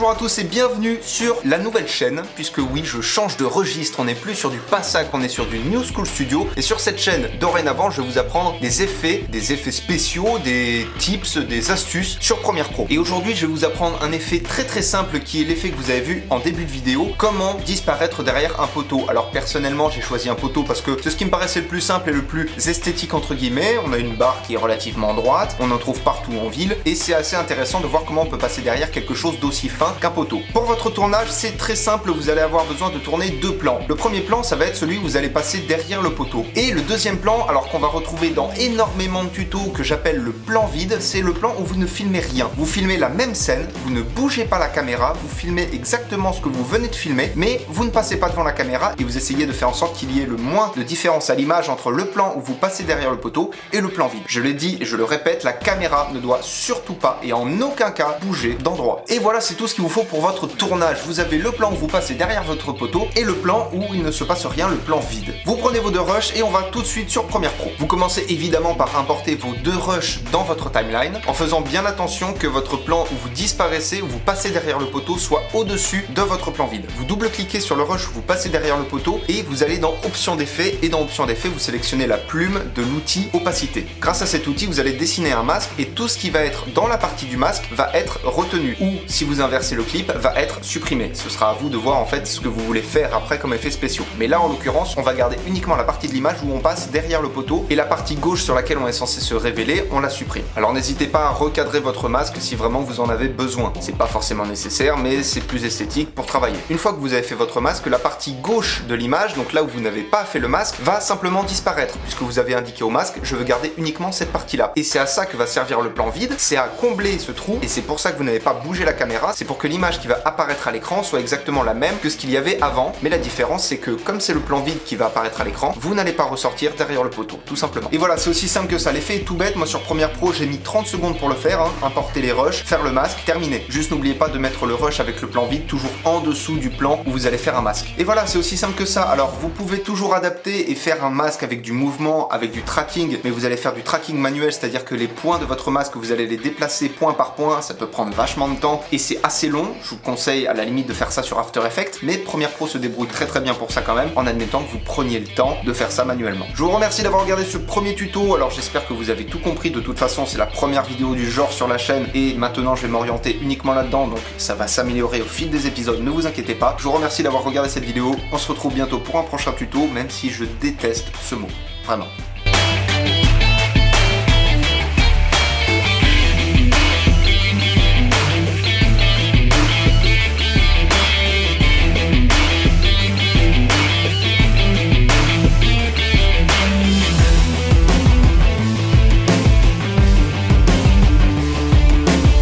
Bonjour à tous et bienvenue sur la nouvelle chaîne, puisque oui, je change de registre, on n'est plus sur du Passac, on est sur du New School Studio, et sur cette chaîne, dorénavant, je vais vous apprendre des effets spéciaux, des tips, des astuces sur Premiere Pro. Et aujourd'hui, je vais vous apprendre un effet très simple qui est l'effet que vous avez vu en début de vidéo, comment disparaître derrière un poteau. Alors personnellement, j'ai choisi un poteau parce que c'est ce qui me paraissait le plus simple et le plus esthétique entre guillemets. On a une barre qui est relativement droite, on en trouve partout en ville, et c'est assez intéressant de voir comment on peut passer derrière quelque chose d'aussi fin qu'un poteau. Pour votre tournage, c'est très simple, vous allez avoir besoin de tourner deux plans. Le premier plan, ça va être celui où vous allez passer derrière le poteau. Et le deuxième plan, alors qu'on va retrouver dans énormément de tutos que j'appelle le plan vide, c'est le plan où vous ne filmez rien. Vous filmez la même scène, vous ne bougez pas la caméra, vous filmez exactement ce que vous venez de filmer, mais vous ne passez pas devant la caméra et vous essayez de faire en sorte qu'il y ait le moins de différence à l'image entre le plan où vous passez derrière le poteau et le plan vide. Je l'ai dit et je le répète, la caméra ne doit surtout pas et en aucun cas bouger d'endroit. Et voilà, c'est tout ce qu'il vous faut pour votre tournage. Vous avez le plan où vous passez derrière votre poteau et le plan où il ne se passe rien, le plan vide. Vous prenez vos deux rushs et on va tout de suite sur Premiere Pro. Vous commencez évidemment par importer vos deux rushs dans votre timeline en faisant bien attention que votre plan où vous disparaissez, où vous passez derrière le poteau soit au-dessus de votre plan vide. Vous double-cliquez sur le rush où vous passez derrière le poteau et vous allez dans Options d'effet et dans Options d'effet vous sélectionnez la plume de l'outil opacité. Grâce à cet outil, vous allez dessiner un masque et tout ce qui va être dans la partie du masque va être retenu ou si vous inversez le clip va être supprimé. Ce sera à vous de voir en fait ce que vous voulez faire après comme effets spéciaux. Mais là en l'occurrence, on va garder uniquement la partie de l'image où on passe derrière le poteau et la partie gauche sur laquelle on est censé se révéler, on la supprime. Alors n'hésitez pas à recadrer votre masque si vraiment vous en avez besoin. C'est pas forcément nécessaire, mais c'est plus esthétique pour travailler. Une fois que vous avez fait votre masque, la partie gauche de l'image, donc là où vous n'avez pas fait le masque, va simplement disparaître puisque vous avez indiqué au masque, je veux garder uniquement cette partie-là. Et c'est à ça que va servir le plan vide, c'est à combler ce trou et c'est pour ça que vous n'avez pas bougé la caméra, c'est pour que l'image qui va apparaître à l'écran soit exactement la même que ce qu'il y avait avant, mais la différence c'est que comme c'est le plan vide qui va apparaître à l'écran, vous n'allez pas ressortir derrière le poteau, tout simplement. Et voilà, c'est aussi simple que ça, l'effet est tout bête, moi sur Premiere Pro j'ai mis 30 secondes pour le faire, importer les rushs, faire le masque, terminé. Juste n'oubliez pas de mettre le rush avec le plan vide toujours en dessous du plan où vous allez faire un masque. Et voilà, c'est aussi simple que ça. Alors vous pouvez toujours adapter et faire un masque avec du mouvement, avec du tracking, mais vous allez faire du tracking manuel, c'est-à-dire que les points de votre masque, vous allez les déplacer point par point, ça peut prendre vachement de temps et c'est assez long. Je vous conseille à la limite de faire ça sur After Effects, mais Premiere Pro se débrouille très bien pour ça quand même, en admettant que vous preniez le temps de faire ça manuellement. Je vous remercie d'avoir regardé ce premier tuto, alors j'espère que vous avez tout compris, de toute façon c'est la première vidéo du genre sur la chaîne et maintenant je vais m'orienter uniquement là-dedans, donc ça va s'améliorer au fil des épisodes, ne vous inquiétez pas. Je vous remercie d'avoir regardé cette vidéo, on se retrouve bientôt pour un prochain tuto, même si je déteste ce mot, vraiment.